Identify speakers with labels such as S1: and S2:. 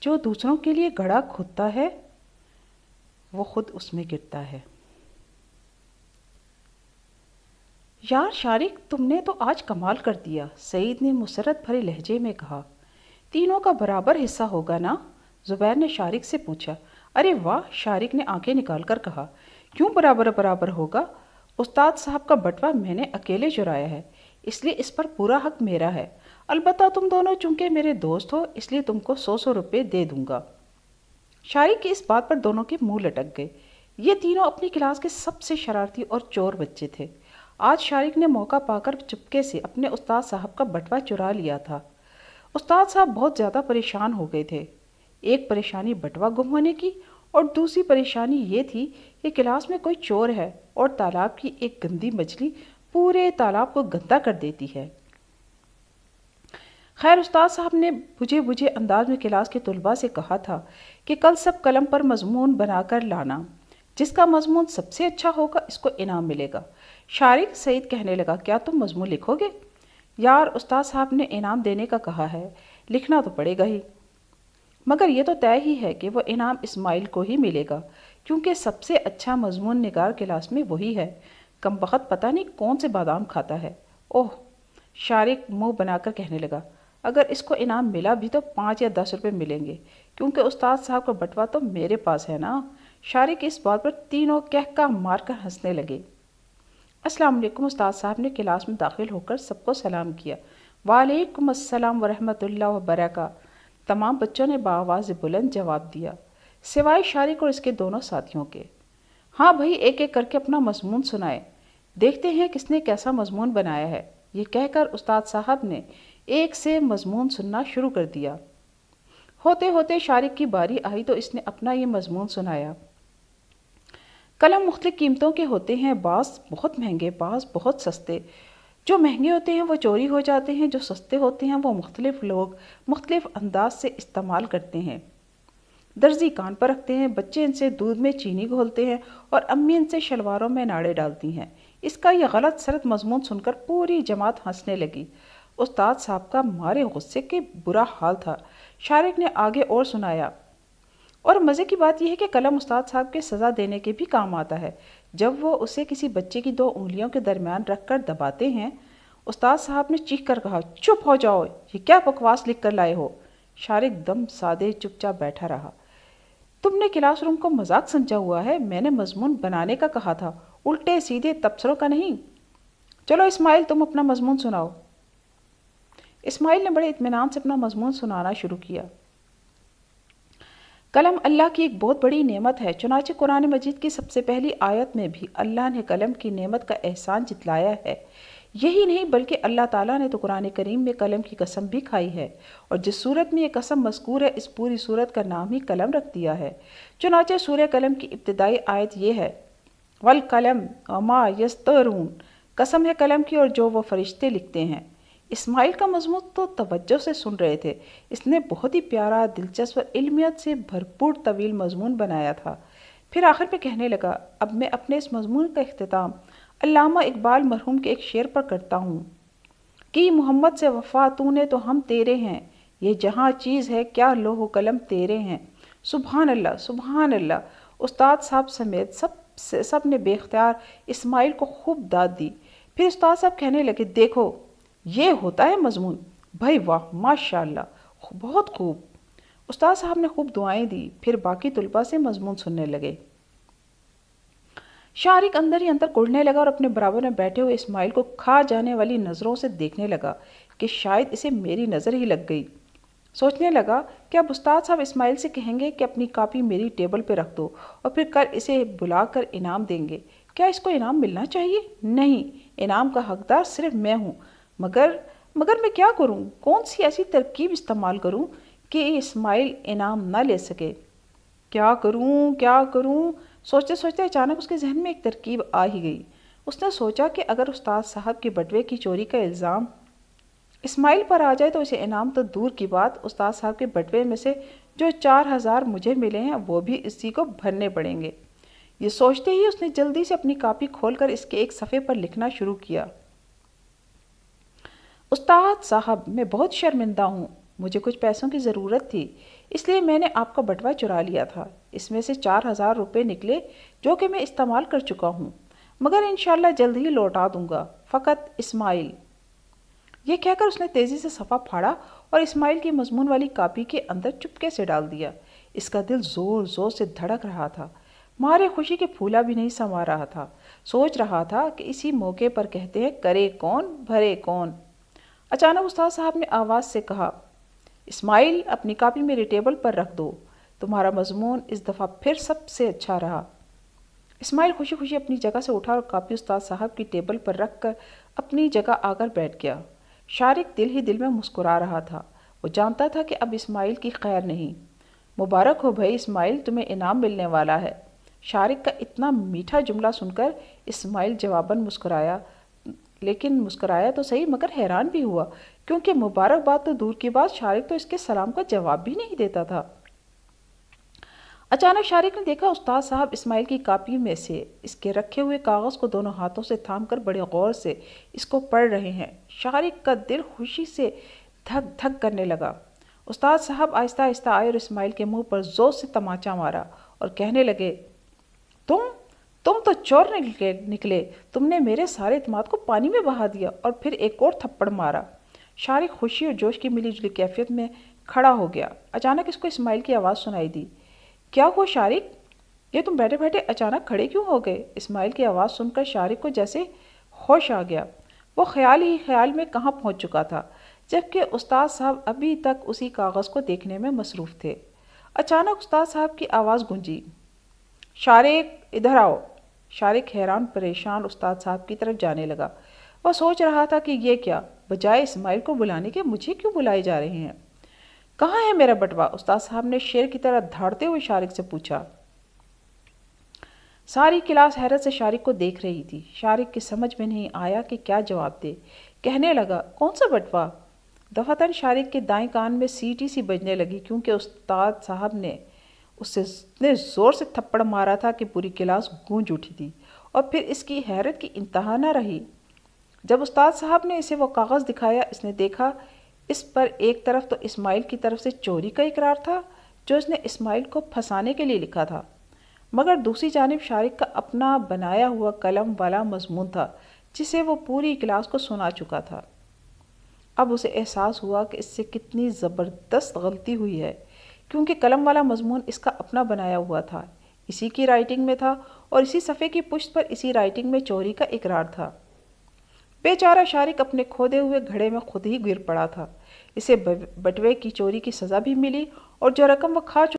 S1: جو دوسروں کے لیے گڑھا کھودتا ہے وہ خود اس میں گرتا ہے۔ یار شارق، تم نے تو آج کمال کر دیا، سعید نے مسرت بھرے لہجے میں کہا۔ تینوں کا برابر حصہ ہوگا نا؟ زبیر نے شارق سے پوچھا۔ ارے واہ، شارق نے آنکھیں نکال کر کہا، کیوں برابر برابر ہوگا؟ استاد صاحب کا بٹوا میں نے اکیلے چرایا ہے، اس لیے اس پر پورا حق میرا ہے۔ البتہ تم دونوں چونکہ میرے دوست ہو اس لیے تم کو 100 روپے دے دوں گا۔ شارق کی اس بات پر دونوں کے منہ لٹک گئے۔ یہ تینوں اپنی کلاس کے سب سے شرارتی اور چور بچے تھے۔ آج شارق نے موقع پا کر چپکے سے اپنے استاد صاحب کا بٹوا چرا لیا تھا۔ استاد صاحب بہت زیادہ پریشان ہو گئے تھے۔ ایک پریشانی بٹوا گم ہونے کی اور دوسری پریشانی یہ تھی کہ کلاس میں کوئی چور ہے اور تالاب کی ایک گندی مچھلی پورے تالاب کو گندا کر دیتی ہے۔ خیر، استاد صاحب نے بجھے بجھے انداز میں کلاس کے طلباء سے کہا تھا کہ کل سب قلم پر مضمون بنا کر لانا، جس کا مضمون سب سے اچھا ہوگا اس کو انعام ملے گا۔ شارق، سعید کہنے لگا، کیا تم مضمون لکھو گے؟ یار، استاد صاحب نے انعام دینے کا کہا ہے، لکھنا تو پڑے گا ہی، مگر یہ تو طے ہی ہے کہ وہ انعام اسماعیل کو ہی ملے گا، کیونکہ سب سے اچھا مضمون نگار کلاس میں وہی ہے۔ کمبخت پتہ نہیں کون سے بادام کھاتا ہے۔ اوہ، شارق منہ بنا کر کہنے لگا، اگر اس کو انعام ملا بھی تو 5 یا 10 روپے ملیں گے، کیونکہ استاد صاحب کا بٹوا تو میرے پاس ہے نا۔ شارق اس بات پر تینوں کہکا مار کر ہنسنے لگے۔ السلام علیکم، استاد صاحب نے کلاس میں داخل ہو کر سب کو سلام کیا۔ وعلیکم السلام ورحمۃ اللہ وبرکاتہ، تمام بچوں نے بآواز بلند جواب دیا، سوائے شارق اور اس کے دونوں ساتھیوں کے۔ ہاں بھائی، ایک ایک کر کے اپنا مضمون سنائے، دیکھتے ہیں کس نے کیسا مضمون بنایا ہے۔ یہ کہہ کر استاد صاحب نے ایک سے مضمون سننا شروع کر دیا۔ ہوتے ہوتے شارق کی باری آئی تو اس نے اپنا یہ مضمون سنایا۔ قلم مختلف قیمتوں کے ہوتے ہیں، بعض بہت مہنگے، بعض بہت سستے۔ جو مہنگے ہوتے ہیں وہ چوری ہو جاتے ہیں، جو سستے ہوتے ہیں وہ مختلف لوگ مختلف انداز سے استعمال کرتے ہیں۔ درزی کان پر رکھتے ہیں، بچے ان سے دودھ میں چینی گھولتے ہیں اور امی ان سے شلواروں میں ناڑے ڈالتی ہیں۔ اس کا یہ غلط سلط مضمون سن کر پوری جماعت ہنسنے لگی۔ استاد صاحب کا مارے غصے کے برا حال تھا۔ شارق نے آگے اور سنایا، اور مزے کی بات یہ ہے کہ قلم استاد صاحب کے سزا دینے کے بھی کام آتا ہے۔ جب وہ اسے کسی بچے کی 2 انگلیوں کے درمیان رکھ کر دباتے ہیں، استاد صاحب نے چیخ کر کہا، چپ ہو جاؤ، یہ کیا بکواس لکھ کر لائے ہو؟ شارق دم سادے چپ چاپ بیٹھا رہا۔ تم نے کلاس روم کو مذاق سمجھا ہوا ہے، میں نے مضمون بنانے کا کہا تھا، الٹے سیدھے تبصروں کا نہیں۔ چلو اسماعیل، تم اپنا مضمون سناؤ۔ اسماعیل نے بڑے اطمینان سے اپنا مضمون سنانا شروع کیا۔ قلم اللہ کی ایک بہت بڑی نعمت ہے، چنانچہ قرآن مجید کی سب سے پہلی آیت میں بھی اللہ نے قلم کی نعمت کا احسان جتلایا ہے۔ یہی نہیں بلکہ اللہ تعالیٰ نے تو قرآن کریم میں قلم کی قسم بھی کھائی ہے، اور جس صورت میں یہ قسم مذکور ہے اس پوری صورت کا نام ہی قلم رکھ دیا ہے۔ چنانچہ سورہ قلم کی ابتدائی آیت یہ ہے، والقلم وما یسطرون، قسم ہے قلم کی اور جو وہ فرشتے لکھتے ہیں۔ اسماعیل کا مضمون تو توجہ سے سن رہے تھے۔ اس نے بہت ہی پیارا، دلچسپ اور علمیت سے بھرپور طویل مضمون بنایا تھا۔ پھر آخر میں کہنے لگا، اب میں اپنے اس مضمون کا اختتام علامہ اقبال مرحوم کے ایک شعر پر کرتا ہوں کہ محمد سے وفا تو نے تو ہم تیرے ہیں، یہ جہاں چیز ہے کیا لوح و قلم تیرے ہیں۔ سبحان اللہ، سبحان اللہ۔ استاد صاحب سمیت سب نے بے اختیار اسماعیل کو خوب داد دی۔ پھر استاد صاحب کہنے لگے، دیکھو یہ ہوتا ہے مضمون، بھائی واہ، ماشاءاللہ، بہت خوب۔ استاد صاحب نے خوب دعائیں دی، پھر باقی طلباء سے مضمون سننے لگے۔ شارق اندر ہی اندر کڑنے لگا اور اپنے برابر میں بیٹھے ہوئے اسماعیل کو کھا جانے والی نظروں سے دیکھنے لگا کہ شاید اسے میری نظر ہی لگ گئی۔ سوچنے لگا کہ اب استاد صاحب اسماعیل سے کہیں گے کہ اپنی کاپی میری ٹیبل پہ رکھ دو اور پھر کل اسے بلا کر انعام دیں گے۔ کیا اس کو انعام ملنا چاہیے؟ نہیں، انعام کا حقدار صرف میں ہوں، مگر میں کیا کروں؟ کون سی ایسی ترکیب استعمال کروں کہ اسماعیل انعام نہ لے سکے؟ کیا کروں؟ سوچتے سوچتے اچانک اس کے ذہن میں ایک ترکیب آ ہی گئی۔ اس نے سوچا کہ اگر استاد صاحب کے بٹوے کی چوری کا الزام اسماعیل پر آ جائے تو اسے انعام تو دور کی بات، استاد صاحب کے بٹوے میں سے جو 4000 مجھے ملے ہیں وہ بھی اسی کو بھرنے پڑیں گے۔ یہ سوچتے ہی اس نے جلدی سے اپنی کاپی کھول کر اس کے ایک صفحے پر لکھنا شروع کیا، استاد صاحب، میں بہت شرمندہ ہوں، مجھے کچھ پیسوں کی ضرورت تھی، اس لیے میں نے آپ کا بٹوا چرا لیا تھا۔ اس میں سے 4,000 روپے نکلے جو کہ میں استعمال کر چکا ہوں، مگر انشاءاللہ جلد ہی لوٹا دوں گا۔ فقط اسماعیل۔ یہ کہہ کر اس نے تیزی سے صفحہ پھاڑا اور اسماعیل کی مضمون والی کاپی کے اندر چپکے سے ڈال دیا۔ اس کا دل زور زور سے دھڑک رہا تھا، مارے خوشی کے پھولا بھی نہیں سما رہا تھا۔ سوچ رہا تھا کہ اسی موقع پر کہتے ہیں کرے کون بھرے کون۔ اچانک استاد صاحب نے آواز سے کہا، اسماعیل اپنی کاپی میرے ٹیبل پر رکھ دو، تمہارا مضمون اس دفعہ پھر سب سے اچھا رہا۔ اسماعیل خوشی خوشی اپنی جگہ سے اٹھا اور کاپی استاد صاحب کی ٹیبل پر رکھ کر اپنی جگہ آ کر بیٹھ گیا۔ شارق دل ہی دل میں مسکرا رہا تھا، وہ جانتا تھا کہ اب اسماعیل کی خیر نہیں۔ مبارک ہو بھائی اسماعیل، تمہیں انعام ملنے والا ہے۔ شارق کا اتنا میٹھا جملہ سن کر اسماعیل جواباً مسکرایا، لیکن مسکرایا تو صحیح مگر حیران بھی ہوا، کیونکہ مبارک بات تو دور کی بات، شارق تو اس کے سلام کا جواب بھی نہیں دیتا تھا۔ اچانک شارق نے دیکھا استاد صاحب اسماعیل کی کاپی میں سے اس کے رکھے ہوئے کاغذ کو دونوں ہاتھوں سے تھام کر بڑے غور سے اس کو پڑھ رہے ہیں۔ شارق کا دل خوشی سے دھک دھک کرنے لگا۔ استاد صاحب آہستہ آہستہ آئے اور اسماعیل کے منہ پر زور سے تماچا مارا اور کہنے لگے، تم تو چور نکلے، تم نے میرے سارے اعتماد کو پانی میں بہا دیا، اور پھر ایک اور تھپڑ مارا۔ شارق خوشی اور جوش کی ملی جلی کیفیت میں کھڑا ہو گیا۔ اچانک اس کو اسماعیل کی آواز سنائی دی، کیا ہوا شارق؟ یہ تم بیٹھے بیٹھے اچانک کھڑے کیوں ہو گئے؟ اسماعیل کی آواز سن کر شارق کو جیسے ہوش آ گیا۔ وہ خیال ہی خیال میں کہاں پہنچ چکا تھا، جبکہ استاد صاحب ابھی تک اسی کاغذ کو دیکھنے میں مصروف تھے۔ اچانک استاد صاحب کی آواز گونجی، شارق ادھر آؤ۔ شارق حیران پریشان استاد صاحب کی طرف جانے لگا۔ وہ سوچ رہا تھا کہ یہ کیا، بجائے اسماعیل کو بلانے کے مجھے کیوں بلائے جا رہے ہیں؟ کہاں ہے میرا بٹوا؟ استاد صاحب نے شیر کی طرح دھاڑتے ہوئے شارق سے پوچھا۔ ساری کلاس حیرت سے شارق کو دیکھ رہی تھی۔ شارق کی سمجھ میں نہیں آیا کہ کیا جواب دے۔ کہنے لگا، کون سا بٹوا؟ دفعتاً شارق کے دائیں کان میں سیٹی سی بجنے لگی، کیونکہ استاد صاحب نے اسے اتنے زور سے تھپڑ مارا تھا کہ پوری کلاس گونج اٹھی تھی، اور پھر اس کی حیرت کی انتہا نہ رہی۔ جب استاد صاحب نے اسے وہ کاغذ دکھایا، اس نے دیکھا اس پر ایک طرف تو اسماعیل کی طرف سے چوری کا اقرار تھا جو اس نے اسماعیل کو پھنسانے کے لیے لکھا تھا، مگر دوسری جانب شارق کا اپنا بنایا ہوا قلم والا مضمون تھا جسے وہ پوری کلاس کو سنا چکا تھا۔ اب اسے احساس ہوا کہ اس سے کتنی زبردست غلطی ہوئی ہے، کیونکہ قلم والا مضمون اس کا اپنا بنایا ہوا تھا، اسی کی رائٹنگ میں تھا، اور اسی صفحے کی پشت پر اسی رائٹنگ میں چوری کا اقرار تھا۔ بیچارہ شارق اپنے کھودے ہوئے گھڑے میں خود ہی گر پڑا تھا۔ اسے بٹوے کی چوری کی سزا بھی ملی، اور جو رقم وہ کھا